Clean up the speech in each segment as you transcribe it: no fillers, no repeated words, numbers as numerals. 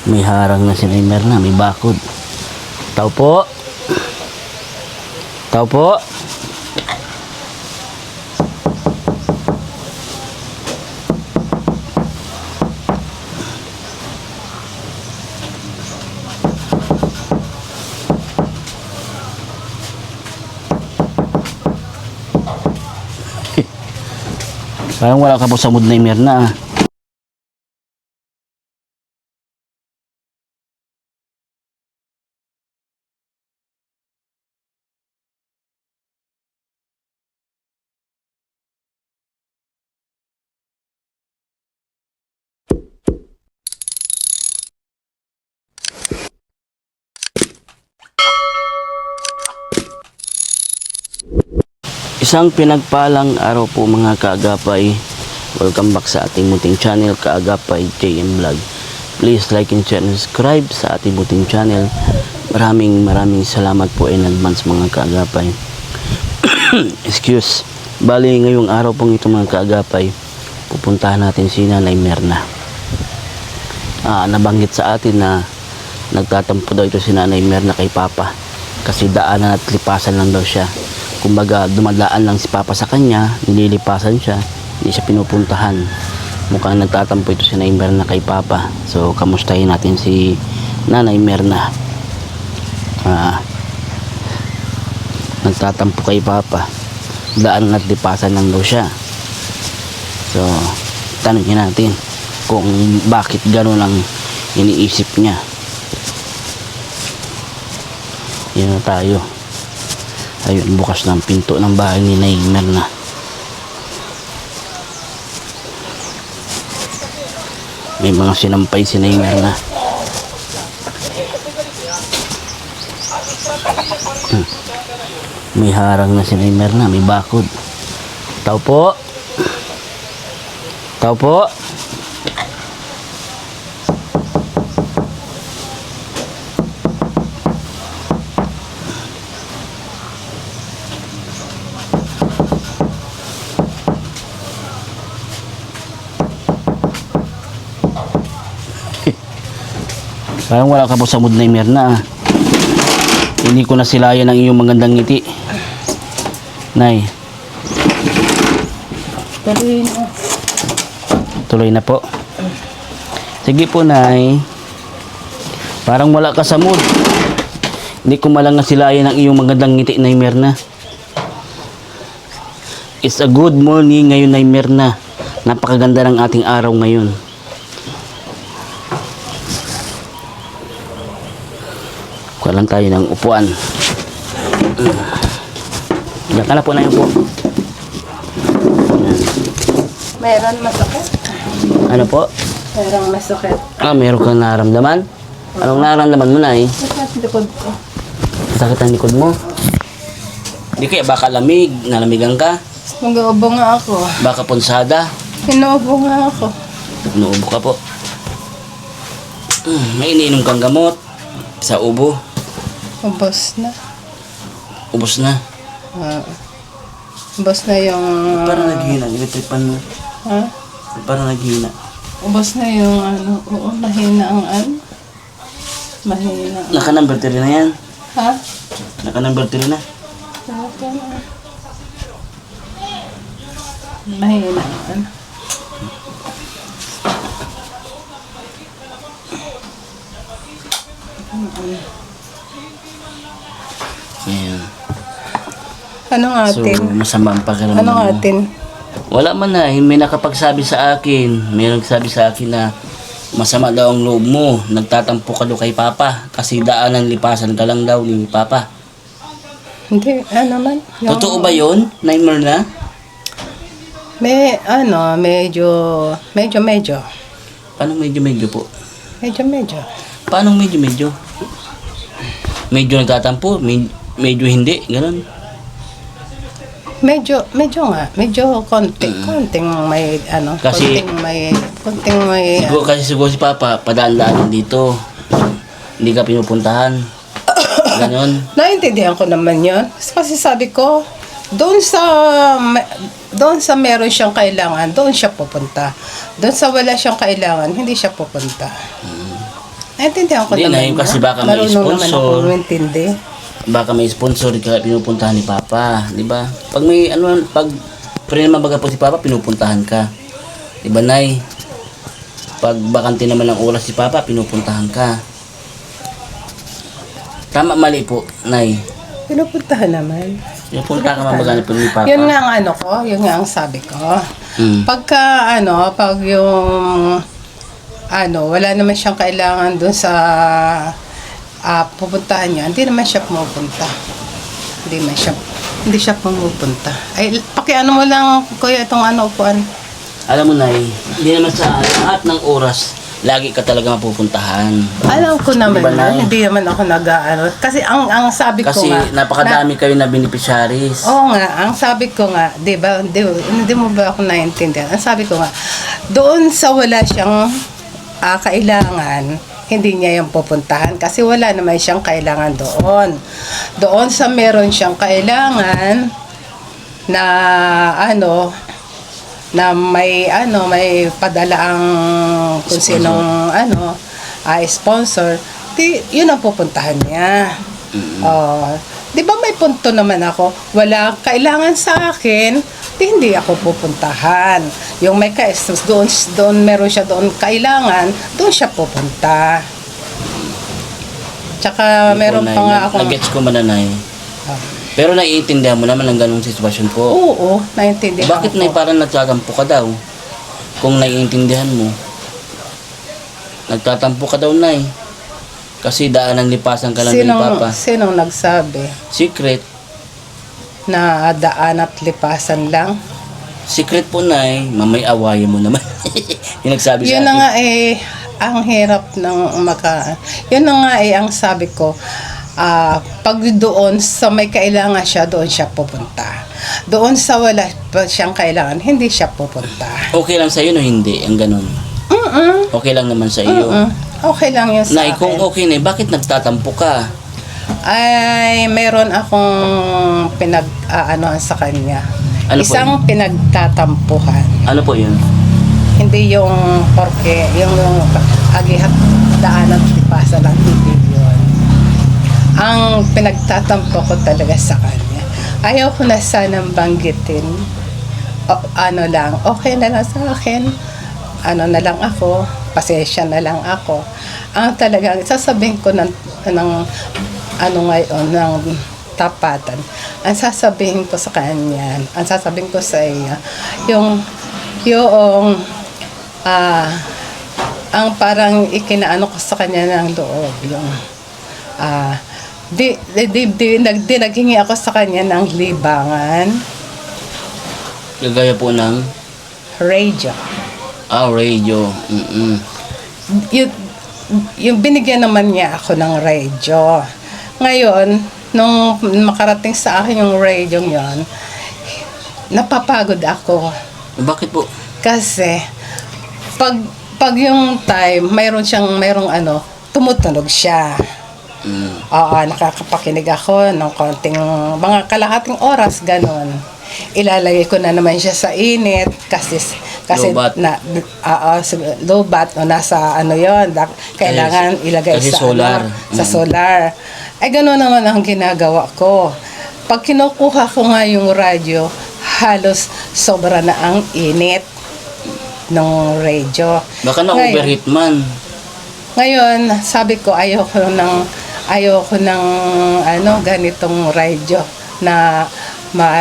May harang na si Merna, may bakod. Tao po. Tao po. Parang wala ka po sa mood na Merna. Isang pinagpalang araw po mga kaagapay. Welcome back sa ating munting channel, Kaagapay JM Vlog. Please like and share and subscribe sa ating munting channel. Maraming salamat po in advance mga kaagapay. Excuse. Bali ngayong araw pong ito mga kaagapay, pupuntahan natin si Nanay Merna. Nabanggit sa atin na nagtatampo daw ito si Nanay Merna kay Papa kasi daanan at lipasan lang daw siya. Kumbaga dumadaan lang si Papa sa kanya, nililipasan siya, hindi siya pinupuntahan. Mukhang nagtatampo ito si Nanay Merna kay Papa. So kamustahin natin si Nanay Merna. Nagtatampo kay Papa, daan at lipasan lang daw siya. So tanongin natin kung bakit gano'n ang iniisip niya. Yan na tayo. Ayun, bukas ng pinto ng bahay ni Nanay Merna. May mga sinampay si Nanay Merna. May harang na si Nanay Merna, may bakod. Tao po. Tao po. Parang wala ka po sa mood na Merna. Hindi ko na silayan ang iyong magandang ngiti. Nay. Tuloy na. Tuloy na po. Sige po, Nay. Parang wala ka sa mood. Hindi ko malang nasilayan ang iyong magandang ngiti, Nay Merna. It's a good morning ngayon, Nay Merna. Napakaganda ng ating araw ngayon. Kuha lang tayo ng upuan. Diyan ka na po na yung po. Meron masakit? Ano po? Merong masakit. Meron kang naramdaman? Anong naramdaman mo na eh? Sakit likod ko. Sakit ang likod mo? Di kaya baka lamig, nalamigan ka? Mag-uubo nga ako. Baka punsada? Inuubo nga ako. Inuubo ka po. May iniinom kang gamot sa ubo. Ubos na. Ubos na. Ubos na yung... Parang naghihina, ilitripan mo. Ha? Parang naghihina. Ubos na yung ano. Oo, mahina ang ano. Mahina. Naka-number 3 na yan. Ha? Naka-number 3 na. Okay na. Mahina ang ano. Ayan. Anong So, atin? masama ang pakiramdam Anong mo. atin? Wala man na, may nakapagsabi sa akin. May nagsabi sa akin na masama daw ang loob mo. Nagtatampo ka daw kay Papa kasi daanan lipasan ka lang daw ni Papa. Hindi, ano man. Totoo ba yun, Nay Merna? May, ano, medyo. Paano medyo po? Medyo. Paano medyo? Medyo nagtatampo, medyo hindi, ganun. Medyo nga. Medyo konting may, ano. Kasi- Konting may, Siguro si Papa, padaan-daan dito. Hindi ka pinupuntahan. Ganon. naintindihan ko naman yon. Kasi sabi ko, Doon sa doon sa meron siyang kailangan, doon siya pupunta. Doon sa wala siyang kailangan, hindi siya pupunta. Naintindihan ko Hindi, naman. Nay, kasi baka may Marunong naman sponsor. ako intindi. Baka may sponsor kaya pinupuntahan ni Papa, di ba? Pag may pag free naman baga po si Papa, pinupuntahan ka. Di ba, Nay? Pag bakante naman ang oras si Papa, pinupuntahan ka. Tama, mali po, Nay. Pinupuntahan naman. Pinupunta ka mabaganap po ni Papa. Yun nga ang ano ko, yun nga ang sabi ko. Mm. Pagka pag yung wala naman siyang kailangan doon sa pupuntahan niya, hindi naman siya pumupunta. Hindi siya pumupunta. Ay, pakiano mo lang, kuya, itong upuan. Alam mo, Nay, hindi naman sa lahat ng oras, lagi ka talaga mapupuntahan. Alam ko naman, Diba, Nay? hindi naman ako Kasi ang sabi Kasi ko nga, napakadami kayo na beneficiaries. oo nga, ang sabi ko nga, di ba, hindi mo ba ako naiintindihan? Ang sabi ko nga, doon sa wala siyang kailangan, hindi niya yung pupuntahan kasi wala naman siyang kailangan doon. Doon sa meron siyang kailangan na na may padala ang kung sinong sponsor, yun ang pupuntahan niya. Di ba may punto naman ako, wala kailangan sa akin, hindi ako pupuntahan. Yung may doon meron siya doon kailangan, doon siya pupunta. Tsaka meron pa nga ako. Nag-gets ko man, Nay. Pero naiintindihan mo naman ang ganung sitwasyon ko. Oo, naiintindihan Bakit, ko. Nay, parang nagtatampo ka daw? Kung naiintindihan mo. Nagtatampo ka daw, Nay. Kasi daan ng lipasan ka lang ni Papa. Sinong nagsabi Secret. na daan at lipasan lang? Secret po, Nay. Mamay awayan mo naman. Yung nagsabi sa Yun na akin. nga ang hirap ng yun na nga ang sabi ko, pag doon sa may kailangan siya, doon siya pupunta. Doon sa wala pa siyang kailangan, hindi siya pupunta. Okay lang sa'yo, no? Hindi. Ang ganun. Okay lang naman sa iyo. Okay lang yun sa Nay, kung akin. okay, Nay, bakit nagtatampo ka? Ay, meron akong pinag-aanohan sa kanya. Ano po Isang pinagtatampuhan. Ano po yun? Hindi yung porke, yung agihat daan at lipasa lang, hindi yun. Ang pinagtatampo ko talaga sa kanya, ayaw ko na sanang banggitin. Okay na lang sa akin. Na lang ako, pasensya na lang ako. Ang talagang sasabihin ko ng ngayon, ng tapatan. Ang sasabihin ko sa kanya, ang sasabihin ko sa iya, yung ang parang ikinaano ko sa kanya ng loob, yung naghingi ako sa kanya ng libangan, Gagaya po ng radio. radio. Yung binigyan naman niya ako ng radio. Ngayon, nung makarating sa akin yung radio yon, napapagod ako. Bakit po? Kasi, pag yung time, mayroong tumutunog siya. Oo, nakakapakinig ako ng konting, mga kalahating oras, ganon. Ilalagay ko na naman siya sa init kasi Lobat. lobat o nasa yon, kailangan ilagay kasi sa solar. sa solar. Ay gano'n naman ang ginagawa ko. Pag kinukuha ko nga yung radyo, halos sobra na ang init ng radyo. Baka na-overheat man. Ngayon, sabi ko ayoko ng ganitong radyo na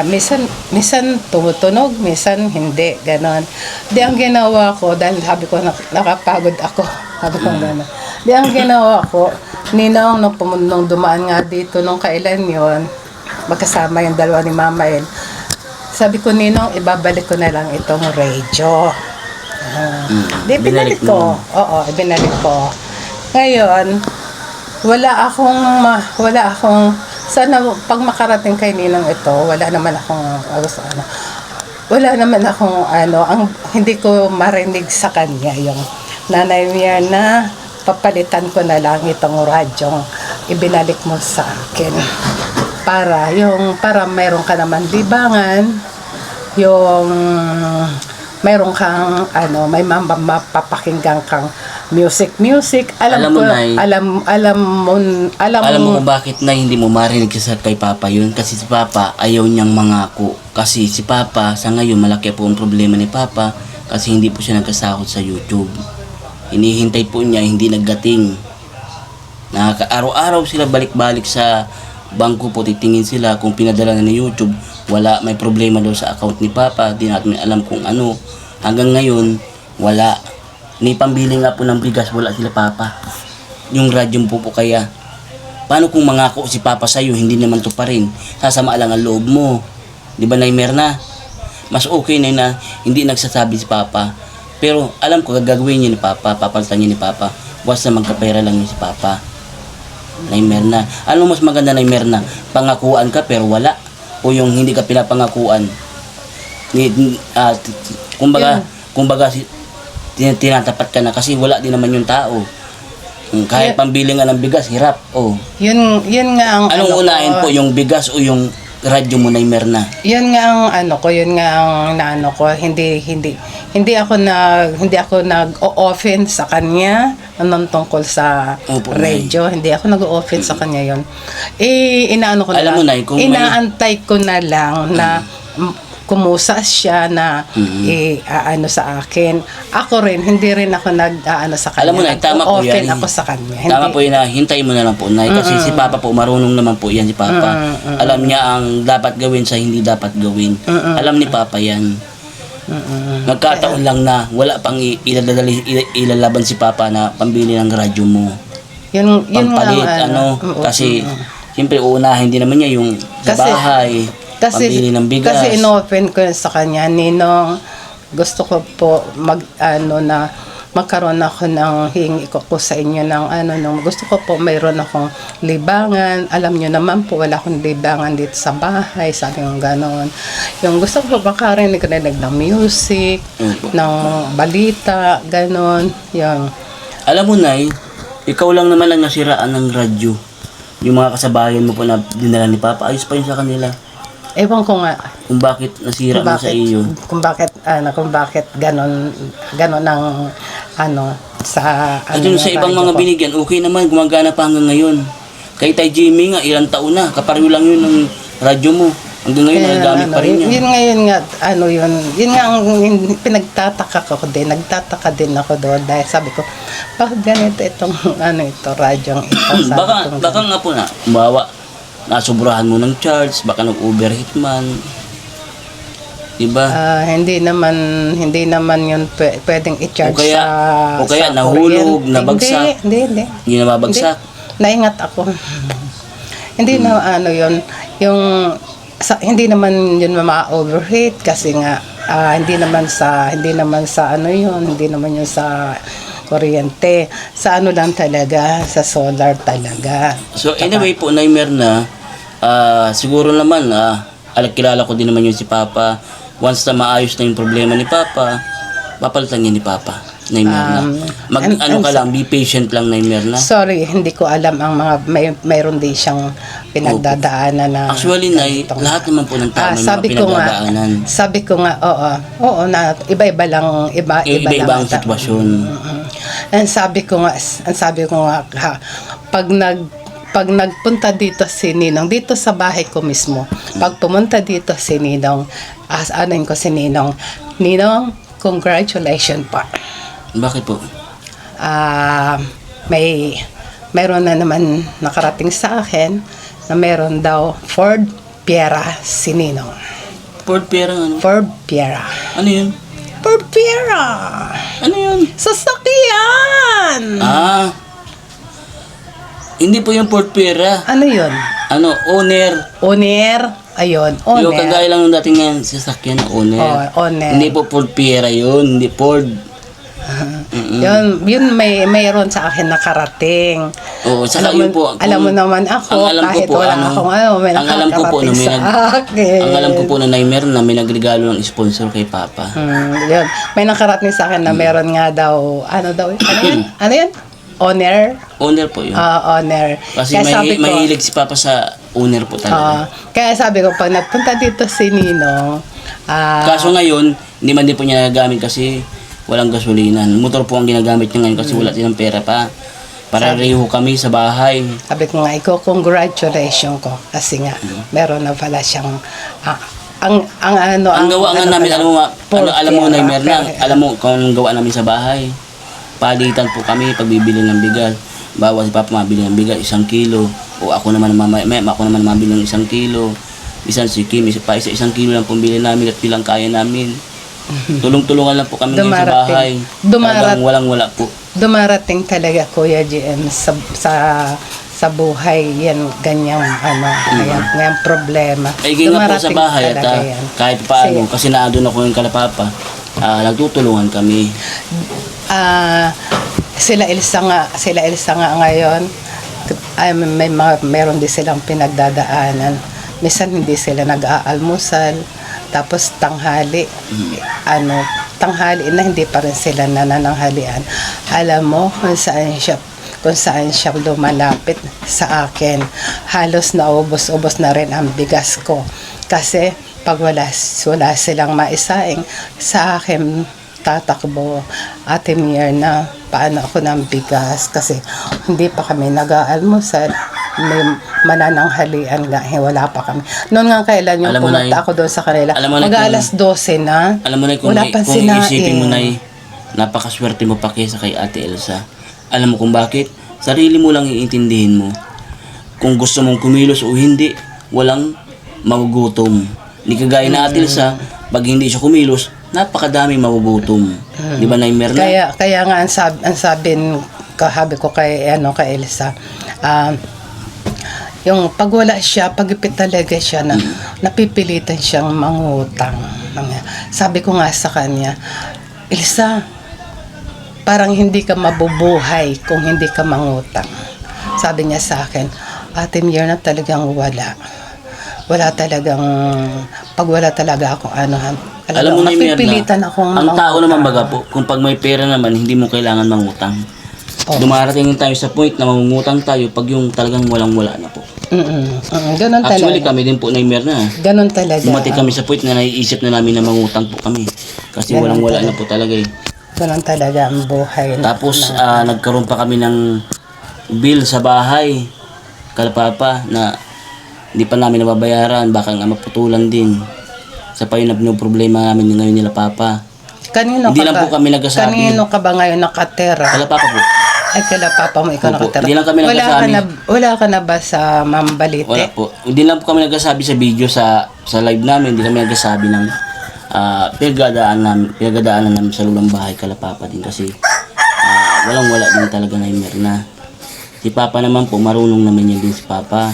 minsan tumutunog, minsan hindi, ganon. Di ang ginawa ko, dahil sabi ko nakapagod ako, sabi ko gano'n. Di ang ginawa ko, ninong nung dumaan nga dito nung kailan yon, magkasama yung dalawa ni Mama El, sabi ko, Ninong, ibabalik ko na lang itong radio. Di binalik ko. Oo, ibinalik ko. Ngayon, wala akong sana pag makarating kay Ninong ito, wala naman akong ang hindi ko marinig sa kanya yung nanay niya na papalitan ko na lang itong radyong ibinalik mo sa akin. para meron ka naman libangan, yung meron kang may mapapakinggan kang music. Alam mo, Nay. Alam mo Alam mo kung bakit na hindi mo marinig sa kay Papa yun? Kasi si Papa ayaw niyang mangako. Kasi si Papa, sa ngayon, malaki po ang problema ni Papa kasi hindi po siya nagkasahod sa YouTube. Hinihintay po niya, hindi nagdating. Araw-araw sila balik-balik sa bangko po, titingin sila kung pinadala na ni YouTube. Wala, may problema daw sa account ni Papa. Di natin alam kung ano. Hanggang ngayon, wala. Ni pambili nga po ng bigas, wala sila Papa. Yung radyo po kaya. Paano kung mangako si Papa sa'yo, hindi naman to pa rin? Sasama lang ang loob mo. Di ba, Nay Merna? Mas okay na hindi nagsasabi si Papa. Pero alam ko gagawin niya ni Papa, papalitan niya ni Papa. Basta magkapera lang niya si Papa. Nay Merna. Ano mas maganda, Nay Merna? Pangakuan ka pero wala. O yung hindi ka pinapangakuan. Kumbaga tinatapat ka na kasi wala din naman yung tao. Kahit pambili nga ng bigas, hirap. Oh. Yun nga ang Anong unahin po, yung bigas o yung radyo mo, Nay Merna? Yun nga ang yun nga ang naano ko, hindi ako nag-o-offend sa kanya anong tungkol sa Opo, radio. Hindi ako nag-o-offend sa kanya yun. Inaano ko na Alam mo, lang, Nay, kung inaantay ko na lang na kumusa siya na ano sa akin. Ako rin, hindi rin ako nag-aano sa kanya. Alam mo, Nay, tama po yan. Ako sa kanya. Tama po yun na, hintayin mo na lang po, Nay. Kasi si Papa po, marunong naman po yan si Papa. Alam niya ang dapat gawin sa hindi dapat gawin. Alam ni Papa yan. Nagkataon lang na wala pang ilalaban si Papa na pambili ng radyo mo. Yun Pampalit, nga, kasi siyempre uunahin din naman niya yung sa bahay. Pambili ng bigas. Kasi ino-open ko yun sa kanya, Ninong, gusto ko po magkaroon ako ng hingi ko sa inyo ng gusto ko po mayroon akong libangan. Alam nyo naman po, wala akong libangan dito sa bahay. Sabi ko gano'n. Yung gusto ko makarinig ng music, ng balita, gano'n. Yung Alam mo, Nay, ikaw lang naman ang nasiraan ng radyo. Yung mga kasabayan mo po na dinala ni Papa, ayos pa yun sa kanila. ewan ko nga Kung bakit nasira mo sa iyo. kung bakit ganon ang sa At yun sa ibang mga binigyan, okay naman, gumagana pa hanggang ngayon. Kay Tay Jimmy nga, ilang taon na, kapareho lang yun ng radyo mo. Hanggang ngayon, nagagamit pa rin yun. Yun nga, yun nga ang pinagtataka ko din, nagtataka din ako doon dahil sabi ko, bakit ganito itong, radyong ito, baka nga po na, bawa, nasubrahan mo ng charge, baka nag-overheat man. Diba? Hindi naman yun pwedeng i-charge O kaya sa nahulog, kuryente. nabagsak. Hindi. Hindi na mabagsak. Naingat ako. Hindi na hindi naman yun ma-overheat kasi nga hindi naman yun sa kuryente. Sa lang talaga, sa solar talaga. So anyway po, Nay Merna, siguro naman, kilala ko din naman yun si Papa. Once na maayos na yung problema ni Papa, papalitan niya ni Papa, Nay Merna. Be patient lang, Nay Merna. Sorry, hindi ko alam ang mayroon din siyang pinagdadaanan na Actually, Nay, lahat naman po ng tao may mga pinagdadaanan. Sabi ko nga, oo, na iba-iba lang, Iba-iba ang sitwasyon. And sabi ko nga, pag nagpunta dito si Ninong, dito sa bahay ko mismo, pag pumunta dito si Ninong, asanin ko si Ninong, congratulations pa. Bakit po? Mayroon na naman nakarating sa akin na meron daw Ford Fiera si Ninong. Ford Fiera ano? Ford Fiera. Ano yun? Ford Fiera! Ano yun? Sasakyan! Hindi po yung Ford Fiera. Ano yun? Owner. Ayun, owner. Yung kagaya lang ng dating nga sasakyan, owner. Owner. Hindi po Ford Fiera yun, hindi Ford. Yun mayroon sa akin nakarating. Oo, saka yun po. Alam mo naman ako, kahit wala akong may nakarating sa akin. Ang alam ko po na Nay Merna, may nagregalo ng sponsor kay Papa. Yun. May nakarating sa akin na meron nga daw, Ano yan? Owner? Owner po yun. Owner. Kasi mahilig si Papa sa owner po talaga. Kaya sabi ko, pag nagpunta dito si Ninong, Kaso ngayon, hindi man din po niya nagagamit kasi walang gasolinan. Motor po ang ginagamit niya ngayon kasi wala silang pera pa. Para reho kami sa bahay. sabi ko nga, congratulations ko. Kasi nga, meron na pala siyang, Ang gawa nga namin, pala, alam mo na, Merna, okay. alam mo kung anong gawa namin sa bahay. Palitan po kami pagbibili ng bigas. Bawa si Papa mabili ng bigas, 1 kilo. O ako naman mabili ng 1 kilo. Bisan si Kim, isa 1 kilo lang pong bili namin at bilang kaya namin. Tulong-tulungan lang po kami ngayon sa bahay. Talagang walang-wala po. Dumarating talaga, Kuya GM, sa buhay yan, ganyang ganyang problema. Ay, ganyan po sa bahay at talaga yan. kahit paano, kasi naandun ako yung kalapapa, nagtutulungan kami. Sila Elsa nga ngayon, meron din silang pinagdadaanan. Minsan hindi sila nag-aalmusal, tapos tanghali, tanghali na hindi pa rin sila nanananghalian. Alam mo kung saan siya lumalapit sa akin. Halos naubos-ubos na rin ang bigas ko. Kasi pag wala silang maisaing, sa akin tatakbo, Ate Mier, na paano ako ng bigas kasi hindi pa kami nag-aalmusal. May manananghalian nga, wala pa kami. Noon nga kailan yung pumunta ako doon sa kanila, mag-alas 12 na. Alam mo na, kung isipin mo na, napakaswerte mo pa kaysa kay Ate Elsa. Alam mo kung bakit? Sarili mo lang iintindihin mo. Kung gusto mong kumilos o hindi, walang magugutom. Hindi kagaya na Ate Elsa, pag hindi siya kumilos, napakadami magugutom. Di ba, Nay Merna? Kaya nga ang sabi ko kay Elsa, yung pag wala siya, pagipit talaga siya na napipilitan siyang mangutang. Sabi ko nga sa kanya, Elsa, parang hindi ka mabubuhay kung hindi ka mangutang. Sabi niya sa akin, Ate Mier, na talagang wala. Wala talagang, pag wala talaga ako, alam mo, napipilitan akong ang tao naman baga po, kung pag may pera naman, hindi mo kailangan mangutang. Dumarating tayo sa point na mangungutang tayo pag yung talagang walang-wala na po. Ganun Actually, talaga. kami din po, Nay Merna. Ganun talaga. Dumating kami sa point na naiisip na namin na mangutang po kami. Kasi Ganun walang-wala talaga. na po talaga eh. Ganun talaga ang buhay. Tapos, nagkaroon pa kami ng bill sa bahay. Kalapapa na hindi pa namin nababayaran. Baka nga maputulan din. Sa pa yun na problema namin ngayon nila Papa. Kanino Hindi ka lang ba? po kami nagkasabi. Kanino ka ba ngayon nakatera? Kalapapa po. Ay, kala papa mo ikaw Opo, nakatera. hindi lang kami nagkasabi. Wala ka na ba sa Ma'am Balite? Wala po. Hindi lang po kami nagkasabi sa video sa live namin. Hindi kami nagkasabi ng pinagdadaanan namin sa lulang bahay Kalapapa din kasi walang-wala din talaga na Merna. Si Papa naman po, marunong naman niya din si Papa.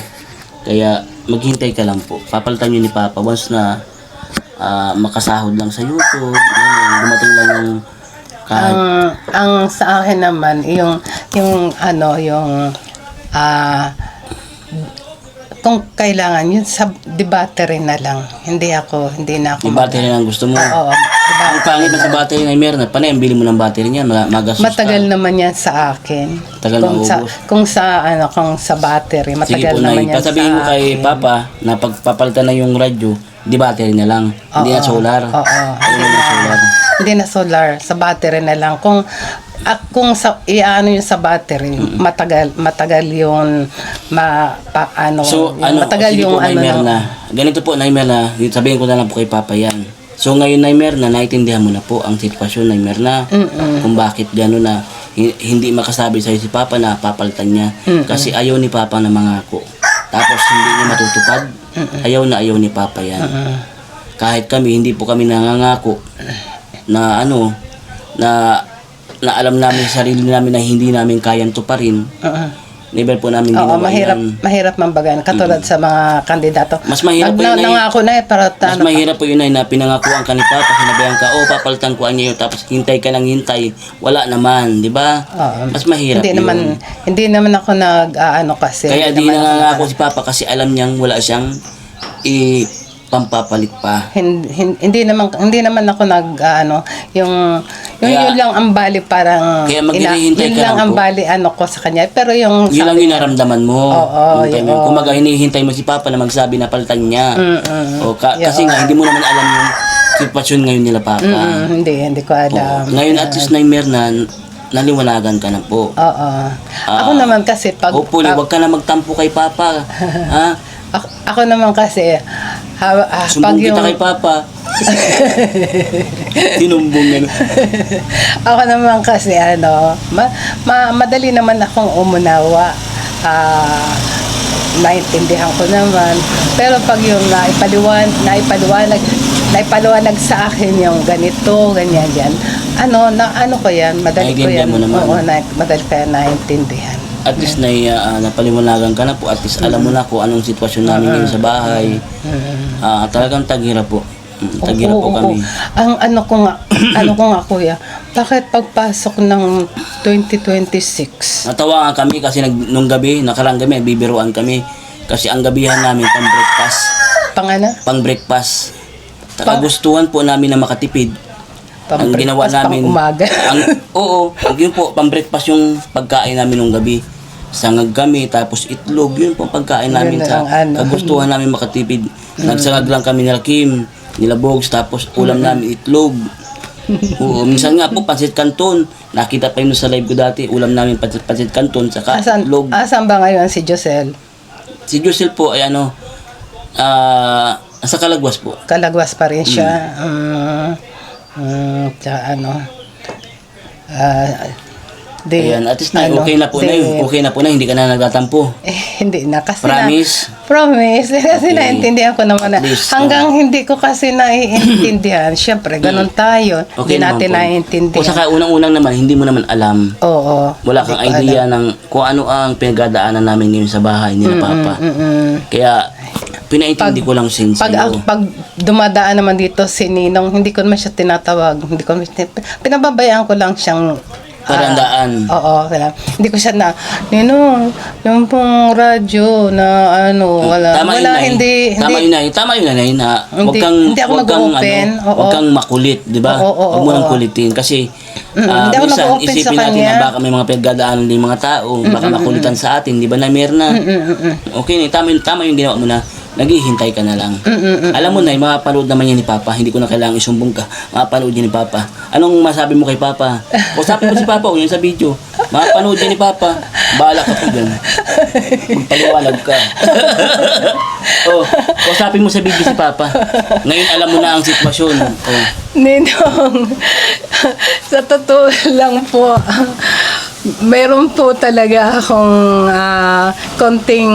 Kaya maghintay ka lang po. Papalitan niyo ni Papa once na makasahod lang sa YouTube. Dumating lang yung Ang sa akin naman, kung kailangan yun, di battery na lang. Hindi na ako. Di battery lang gusto mo. Oo. Ang pangit na sa battery na Merna, panay ang bili mo ng battery niya, magastos Matagal naman yan sa akin. Tagal maubos. Kung sa battery, matagal Sige po, naman yan sa pasabihin mo kay akin. Papa na pagpapalitan na yung radyo, di battery na lang. Hindi na solar. Oo. Hindi na solar. Sa battery na lang. Kung iaano yun sa battery, matagal yun matagal sige yung po, Nay Merna. Ganito po, Nay Merna, sabihin ko na lang po kay Papa yan. So ngayon, Nay Merna, naintindihan mo na po ang sitwasyon, Nay Merna, kung bakit gano'n na hindi makasabi sa'yo si Papa na papalitan niya. Kasi ayaw ni Papa na mangako. Tapos hindi niya matutupad. Ayaw ni Papa yan. Kahit kami, hindi po kami nangangako na na alam namin sa sarili namin na hindi namin kayang tuparin. Never po namin Oo, ginawa yan. mahirap mambagan. Katulad sa mga kandidato. Mas mahirap po yun, Nay. Nangako na para Mas mahirap po yun, Nay, na pinangakuan ka ni Papa, sinabihan ka, papalitan ko niya yun, tapos hintay ka ng hintay. Wala naman, di ba? Mas mahirap yun. Hindi naman ako kasi. Kaya di nangangako si Papa kasi alam niyang wala siyang pampapalit pa. Hindi naman ako yung Kaya- yun lang ang bali parang Kaya maghihintay yun ka lang lang ang po. bali ko sa kanya, pero yung Yun lang yung naramdaman mo. Oo, Yung time oo. yun. Kumaga, hinihintay mo si Papa na magsabi na palitan niya. Kasi Oo. nga, hindi mo naman alam yung sitwasyon ngayon nila Papa. hindi ko alam. Oo. Ngayon, at least na naliwanagan ka na po. Oo. Ako naman kasi Hopefully, wag ka na magtampo kay Papa. Ha? ako naman kasi pag Sumbong yung kita kay Papa. Tinumbong ano. ako naman kasi madali naman akong umunawa. Naintindihan ko naman. Pero pag yung naipaliwanag sa akin yung ganito, ganyan yan. Ko yan, madali ko Naiintindihan yan. mo naman. Oo, madali ko yan naintindihan. At least napaliwanagan ka na po. At least alam mo na kung anong sitwasyon namin ngayon sa bahay. Talagang taghirap po. Taghirap po kami. Ang ano ko nga kuya, bakit pagpasok ng 2026? Natawa nga kami kasi nung gabi, nakarang gabi, bibiruan kami. Kasi ang gabihan namin pang-breakfast. Pang-breakfast. Kagustuhan po namin na makatipid. Ang ginawa namin, umaga. Yun po, pang-breakfast yung pagkain namin nung gabi. Sangag kami, tapos itlog, yun po ang pagkain namin sa kagustuhan namin makatipid. Nagsangag lang kami nila Kim, nila Bogs, tapos ulam namin itlog. Oo, minsan nga po, pansit canton. Nakita pa yun sa live ko dati, ulam namin pansit canton, saka itlog. Asan ba ngayon si Josel? Si Josel po ay nasa Calagwas po. Calagwas pa rin siya. Ayan, at least okay na po na yun. Okay na po na, hindi ka na nagtatampo. Hindi na kasi Promise? Promise. Kasi Okay. naintindihan ko naman na. At least, Hanggang hindi ko kasi naiintindihan. Siyempre, ganun tayo. Hindi natin naman po. naiintindihan. O saka unang-unang naman, hindi mo naman alam. Oo. Wala kang Hindi ko idea ng kung ano ang pinagdadaanan namin ngayon sa bahay nila Papa. Kaya, pinaintindi ko lang sin sa'yo. Pag dumadaan naman dito si Ninong, hindi ko naman siya tinatawag. Pinababayaan ko lang siyang Parandaan. Oo, hindi ko siya Ninong, yung pong radyo na wala. Tama yun, Nay. Tama yun, Nay. Tama yun, Nay, na Hindi ako nag-open. huwag kang makulit, di ba? Oo, Huwag mo nang kulitin. Kasi, Hindi ako minsan, nag-open sa isipin natin kanya. na baka may mga pinagdadaanan din mga tao, baka makulitan sa atin, di ba, Nay Merna? Okay, Nay, tama yung ginawa mo na, naghihintay ka na lang. Alam mo, Nay, mapapanood naman yan ni Papa. Hindi ko na kailangan isumbong ka. Mapapanood yan ni Papa. Anong masabi mo kay Papa? Kusapin mo si Papa, o yun sa video. Mapapanood yan ni Papa. Bahala ka po dyan. Magpaliwanag ka. Kusapin mo sa video si Papa. Ngayon alam mo na ang sitwasyon. Ninong, sa totoo lang po, meron po talaga akong konting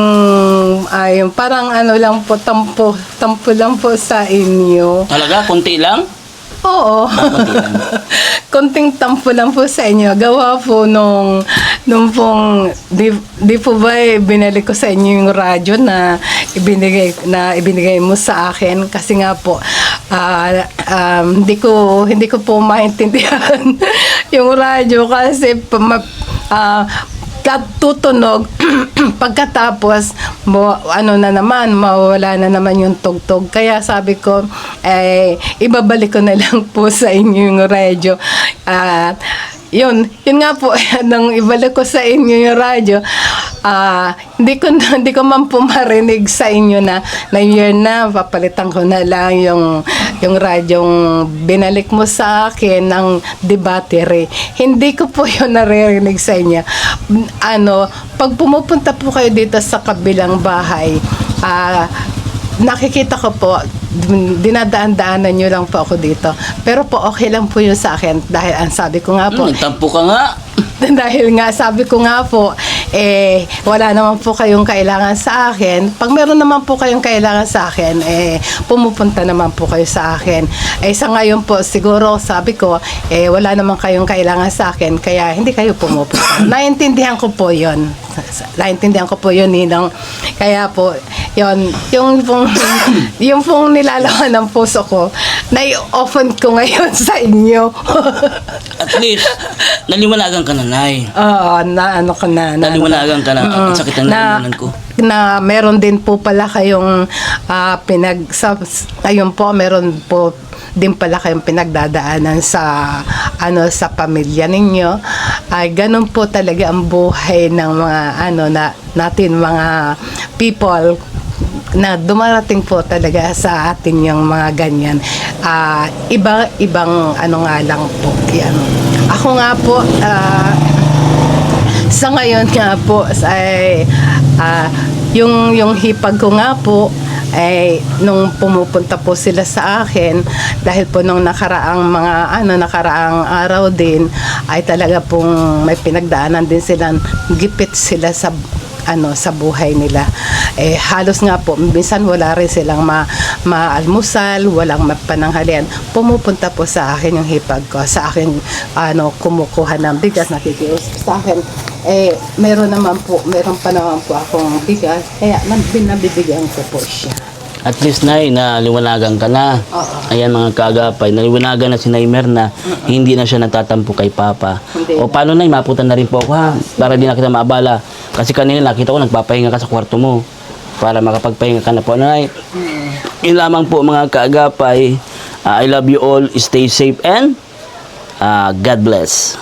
yung parang lang po, tampo lang po sa inyo. Talaga? Konti lang? Oo. Konti lang. Konting tampo lang po sa inyo. Gawa po nung pong di po ba binalik ko sa inyo yung radyo na ibinigay mo sa akin kasi nga po hindi ko po maintindihan yung radyo kasi tutunog pagkatapos mawala na naman yung tugtog, kaya sabi ko ibabalik ko na lang po sa inyo yung radyo. Yun nga po nang ibalik ko sa inyo yung radyo, hindi ko man po marinig sa inyo na year na papalitan ko na lang yung radyong binalik mo sa akin ng battery. Hindi ko po yun naririnig sa inyo. Pag pumupunta po kayo dito sa kabilang bahay, nakikita ko po, dinadaan-daanan nyo lang po ako dito. Pero po okay lang po yun sa akin dahil ang sabi ko nga po, Nagtampo ka nga. dahil nga sabi ko nga po wala naman po kayong kailangan sa akin. Pag meron naman po kayong kailangan sa akin, pumupunta naman po kayo sa akin. Sa ngayon po siguro sabi ko wala naman kayong kailangan sa akin, kaya hindi kayo pumupunta. Naintindihan ko po yun, Ninong. Kaya po yung pong nilalaman ng puso ko, nai-open ko ngayon sa inyo. At least, naliwanagan ka na, Nay. Oo, naliwanagan Naliwanagan ka na. Ang sakit ng naliwanagan ko. na meron din po pala kayong ayun po, meron po din pala kayong pinagdadaanan sa sa pamilya ninyo. Ay ganun po talaga ang buhay ng mga natin mga people na dumarating po talaga sa atin yung mga ganyan. Ibang nga lang po yan. Ako nga po sa ngayon nga po ay yung hipag ko nga po ay nung pumupunta po sila sa akin dahil po nung nakaraang araw din ay talaga pong may pinagdaanan din sila, gipit sila sa sa buhay nila. Halos nga po minsan wala rin silang maalmusal, walang pananghalian. Pumupunta po sa akin yung hipag ko, sa akin kumukuha ng bigas, nakikiusap sa akin. Meron pa naman po akong bigas, kaya binabibigyan ko po siya. At least, Nay, naliwanagan ka na. Oo. Ayan mga kaagapay, naliwanagan na si Nay Merna, hindi na siya natatampo kay Papa. Hindi O na. paano, Nay, maputan na rin po ako ha, para di na kita maabala. Kasi kanina nakita ko, nagpapahinga ka sa kwarto mo para makapagpahinga ka na po, Nay. Yun lamang po mga kaagapay. I love you all, stay safe and God bless.